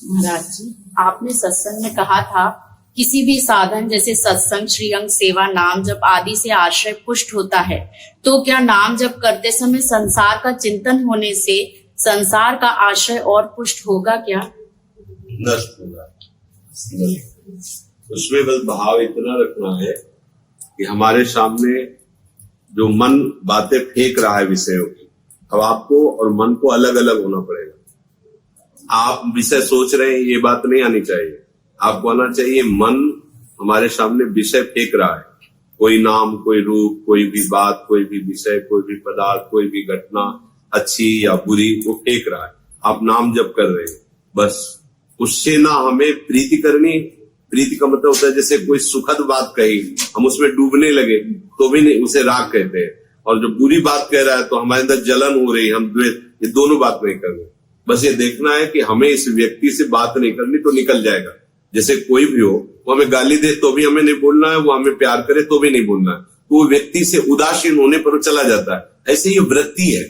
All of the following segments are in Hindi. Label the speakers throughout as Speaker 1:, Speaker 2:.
Speaker 1: महाराज जी, आपने सत्संग में कहा था किसी भी साधन जैसे सत्संग, श्रीअंग, सेवा, नाम जप आदि से आश्रय पुष्ट होता है, तो क्या नाम जप करते समय संसार का चिंतन होने से संसार का आश्रय और पुष्ट होगा क्या?
Speaker 2: नष्ट होगा। उसमें बस भाव इतना रखना है कि हमारे सामने जो मन बातें फेंक रहा है विषयों की, अब आपको और मन को अलग अलग होना पड़ेगा। आप विषय सोच रहे हैं, ये बात नहीं आनी चाहिए। आपको आना चाहिए मन हमारे सामने विषय फेंक रहा है, कोई नाम, कोई रूप, कोई भी बात, कोई भी विषय, कोई भी पदार्थ, कोई भी घटना, अच्छी या बुरी, वो फेंक रहा है। आप नाम जप कर रहे हैं, बस उससे ना हमें प्रीति करनी। प्रीति का मतलब होता है जैसे कोई सुखद बात कही, हम उसमें डूबने लगे तो भी नहीं, उसे राग कहते हैं। और जो बुरी बात कह रहा है तो हमारे अंदर जलन हो रही है, हम द्वेष, ये दोनों बात नहीं करनी। बस ये देखना है कि हमें इस व्यक्ति से बात नहीं करनी तो निकल जाएगा। जैसे कोई भी हो, वो हमें गाली दे तो भी हमें नहीं बोलना है, वो हमें प्यार करे तो भी नहीं बोलना है, तो वो व्यक्ति से उदासीन होने पर चला जाता है। ऐसे ये वृत्ति है,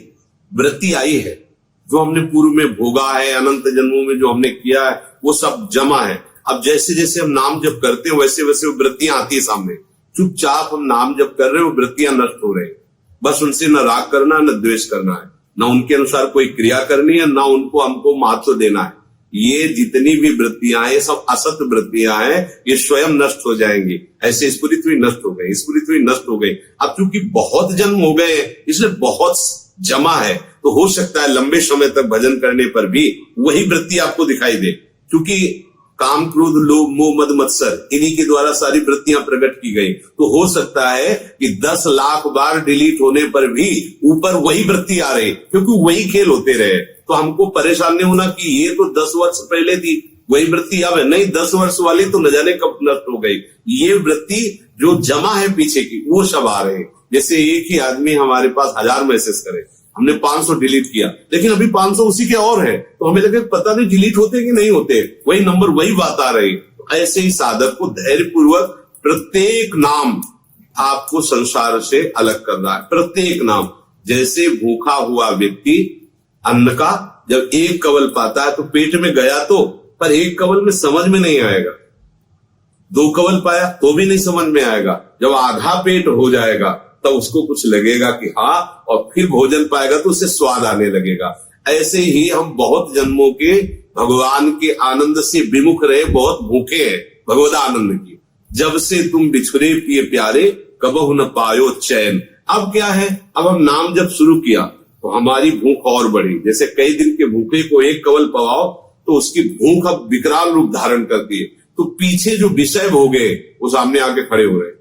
Speaker 2: वृत्ति आई है, जो हमने पूर्व में भोगा है, अनंत जन्मों में जो हमने किया है वो सब जमा है। अब जैसे जैसे हम नाम जप करते हैं वैसे वैसे वो वृत्तियां आती है सामने। चुपचाप हम नाम जप कर रहे हैं, वो वृत्तियां नष्ट हो रही है। बस उनसे न राग करना, न द्वेष करना है, न उनके अनुसार कोई क्रिया करनी है, न उनको हमको महत्व देना है। ये जितनी भी वृत्तियां हैं, सब असत वृत्तियां हैं, ये स्वयं नष्ट हो जाएंगी। ऐसे इस पृथ्वी नष्ट हो गई, इस पृथ्वी नष्ट हो गई। अब चूंकि बहुत जन्म हो गए इसलिए बहुत जमा है, तो हो सकता है लंबे समय तक भजन करने पर भी वही वृत्ति आपको दिखाई दे। क्योंकि काम, क्रोध, लोभ, मोह, मद, मत्सर, इन्हीं के द्वारा सारी वृत्तियां प्रकट की गई। तो हो सकता है कि 10 लाख बार डिलीट होने पर भी ऊपर वही वृत्ति आ रही, क्योंकि वही खेल होते रहे। तो हमको परेशान नहीं होना कि ये तो 10 वर्ष पहले थी, वही वृत्ति अब है। नहीं, 10 वर्ष वाली तो न जाने कब नष्ट हो गई। ये वृत्ति जो जमा है पीछे की, वो सब आ रहे हैं। जैसे एक ही आदमी हमारे पास 1000 मैसेज करे, हमने 500 डिलीट किया, लेकिन अभी 500 उसी के और है, तो हमें लगे पता नहीं डिलीट होते कि नहीं होते, वही नंबर वही बात आ रही। तो ऐसे ही साधक को धैर्य पूर्वक प्रत्येक नाम आपको संसार से अलग करना है। प्रत्येक नाम, जैसे भूखा हुआ व्यक्ति अन्न का जब एक कवल पाता है तो पेट में गया तो, पर एक कवल में समझ में नहीं आएगा। 2 कवल पाया तो भी नहीं समझ में आएगा। जब आधा पेट हो जाएगा तब उसको कुछ लगेगा कि हाँ, और फिर भोजन पाएगा तो उससे स्वाद आने लगेगा। ऐसे ही हम बहुत जन्मों के भगवान के आनंद से विमुख रहे, बहुत भूखे हैं भगवद आनंद की। जब से तुम बिछुरे पिए प्यारे, कबहु न पायो चैन। अब क्या है, अब हम नाम जब शुरू किया तो हमारी भूख और बढ़ी। जैसे कई दिन के भूखे को एक कवल पवाओ तो उसकी भूख अब विकराल रूप धारण करती है। तो पीछे जो विषय भोगे वो सामने आके खड़े हो रहे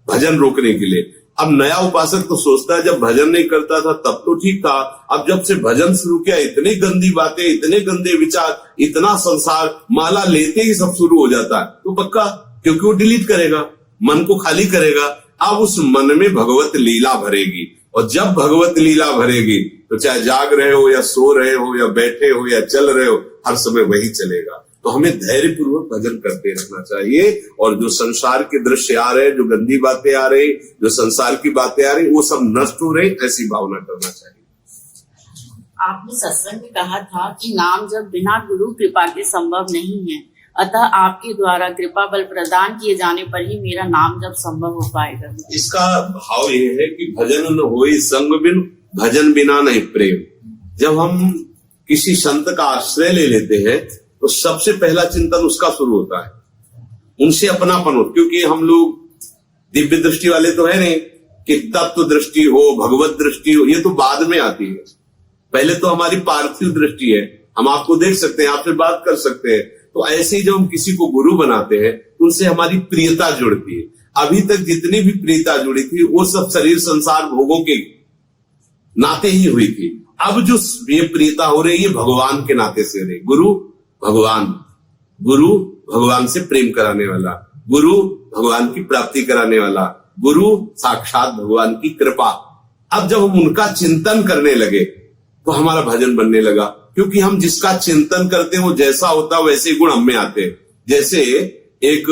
Speaker 2: भजन रोकने के लिए। अब नया उपासक तो सोचता है जब भजन नहीं करता था तब तो ठीक था, अब जब से भजन शुरू किया इतनी गंदी बातें, इतने गंदे विचार, इतना संसार, माला लेते ही सब शुरू हो जाता है। तो पक्का, क्योंकि वो डिलीट करेगा, मन को खाली करेगा। अब उस मन में भगवत लीला भरेगी, और जब भगवत लीला भरेगी तो चाहे जाग रहे हो या सो रहे हो या बैठे हो या चल रहे हो, हर समय वही चलेगा। तो हमें धैर्य पूर्वक भजन करते रहना चाहिए। और जो संसार के दृश्य आ रहे, जो गंदी बातें आ रही, जो संसार की बातें आ रही, वो सब नष्ट हो रही, ऐसी भावना करना चाहिए।
Speaker 1: आपने सत्संग में कहा था कि नाम जब बिना गुरु कृपा के संभव नहीं है, अतः आपके द्वारा कृपा बल प्रदान किए जाने पर ही मेरा नाम जब संभव हो पाएगा।
Speaker 2: इसका भाव ये है कि भजन न होई संग बिन, भजन बिना नहीं प्रेम। जब हम किसी संत का आश्रय ले लेते हैं तो सबसे पहला चिंतन उसका शुरू होता है, उनसे अपनापन हो। क्योंकि हम लोग दिव्य दृष्टि वाले तो है नहीं कि तत्व दृष्टि हो, भगवत दृष्टि हो, ये तो बाद में आती है। पहले तो हमारी पार्थिव दृष्टि है, हम आपको देख सकते हैं, आपसे बात कर सकते हैं। तो ऐसे ही जब हम किसी को गुरु बनाते हैं उनसे हमारी प्रियता जुड़ती है। अभी तक जितनी भी प्रियता जुड़ी थी वो सब शरीर संसार भोगों के नाते ही हुई थी। अब जो ये प्रियता हो रही है ये भगवान के नाते से हो रही। गुरु भगवान, गुरु भगवान से प्रेम कराने वाला, गुरु भगवान की प्राप्ति कराने वाला, गुरु साक्षात भगवान की कृपा। अब जब हम उनका चिंतन करने लगे तो हमारा भजन बनने लगा, क्योंकि हम जिसका चिंतन करते हैं वो जैसा होता है वैसे गुण हम में आते हैं। जैसे एक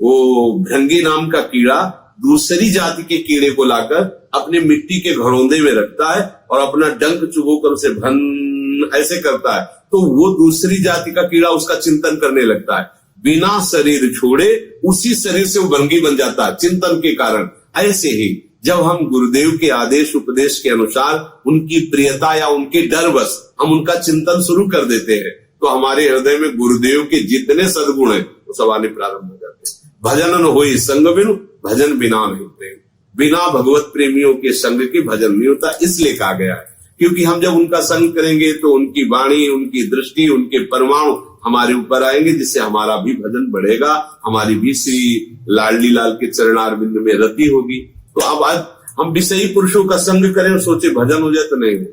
Speaker 2: वो भृंगी नाम का कीड़ा दूसरी जाति के कीड़े को लाकर अपने मिट्टी के घड़ोंदे में रखता है और अपना डंक चुभोकर उसे भन ऐसे करता है, तो वो दूसरी जाति का कीड़ा उसका चिंतन करने लगता है। बिना शरीर छोड़े उसी शरीर से वो भंगी बन जाता है चिंतन के कारण। ऐसे ही जब हम गुरुदेव के आदेश उपदेश के अनुसार उनकी प्रियता या उनके डरवश हम उनका चिंतन शुरू कर देते हैं, तो हमारे हृदय में गुरुदेव के जितने सद्गुण हैं वो सब आने प्रारंभ हो जाते हैं। भजन न होई संग बिनु, भजन बिना नहीं प्रेम। बिना भगवत प्रेमियों के संग के भजन नहीं होता, इसलिए कहा गया है। क्योंकि हम जब उनका संग करेंगे तो उनकी वाणी, उनकी दृष्टि, उनके परमाणु हमारे ऊपर आएंगे, जिससे हमारा भी भजन बढ़ेगा, हमारी भी श्री लाडली लाल के चरणारविंद में रति होगी। तो अब आज हम विषयी पुरुषों का संग करें और सोचे भजन हो जाए, तो नहीं हो।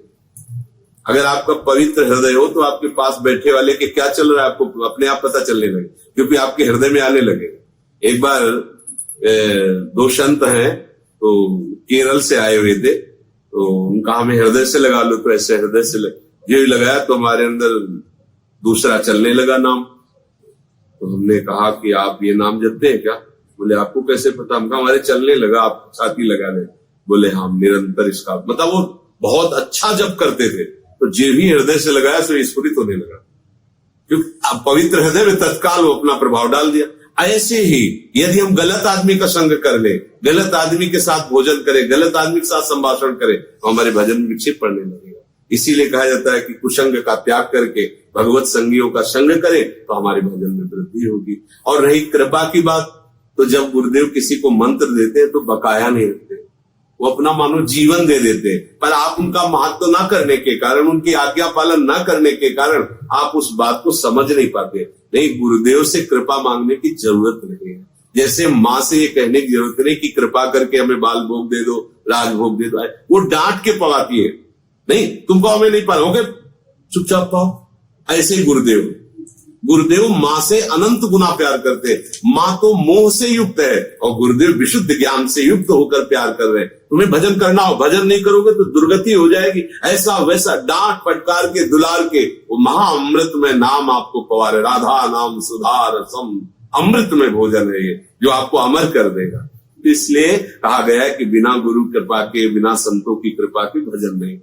Speaker 2: अगर आपका पवित्र हृदय हो तो आपके पास बैठे वाले के क्या चल रहा है आपको अपने आप पता चलने लगे, क्योंकि आपके हृदय में आने लगे। एक बार दो संत हैं तो केरल से आए हुए थे, तो उनका हमें हृदय से लगा लो, तो ऐसे हृदय से ये लगाया तो हमारे अंदर दूसरा चलने लगा नाम। तो हमने कहा कि आप ये नाम जपते हैं क्या? बोले आपको कैसे पता? हम कहा हमारे चलने लगा, आप साथ ही लगा ले। बोले हम निरंतर इसका मतलब वो बहुत अच्छा जप करते थे, तो जे भी हृदय से लगाया सो स्फुरित होने लगा, क्योंकि अब पवित्र हृदय में तत्काल वो अपना प्रभाव डाल दिया। ऐसे ही यदि हम गलत आदमी का संग कर ले, गलत आदमी के साथ भोजन करें, गलत आदमी के साथ संभाषण करें, तो हमारे भजन में विक्षेप पड़ने लगेगा। इसीलिए कहा जाता है कि कुसंग का त्याग करके भगवत संगियों का संग करें तो हमारे भजन में वृद्धि होगी। और रही कृपा की बात, तो जब गुरुदेव किसी को मंत्र देते हैं तो बकाया नहीं रखते, वो अपना मानो जीवन दे देते हैं। पर आप उनका महत्व ना करने के कारण, उनकी आज्ञा पालन ना करने के कारण आप उस बात को समझ नहीं पाते। नहीं, गुरुदेव से कृपा मांगने की जरूरत नहीं है। जैसे माँ से ये कहने की जरूरत नहीं कि कृपा करके हमें बाल भोग दे दो, राज भोग दे दो, वो डांट के पवाती है। नहीं, तुमको हमें नहीं पाओ, चुपचाप पाओ। ऐसे ही गुरुदेव माँ से अनंत गुना प्यार करते हैं। माँ तो मोह से युक्त है और गुरुदेव विशुद्ध ज्ञान से युक्त होकर प्यार कर रहे हैं। तुम्हें भजन करना हो, भजन नहीं करोगे तो दुर्गति हो जाएगी। ऐसा वैसा डांट फटकार के दुलार के वो महाअमृत में नाम आपको पवारे। राधा नाम सुधार सम, अमृत में भोजन है ये, जो आपको अमर कर देगा। इसलिए कहा गया है कि बिना गुरु कृपा के, बिना संतों की कृपा के भजन नहीं।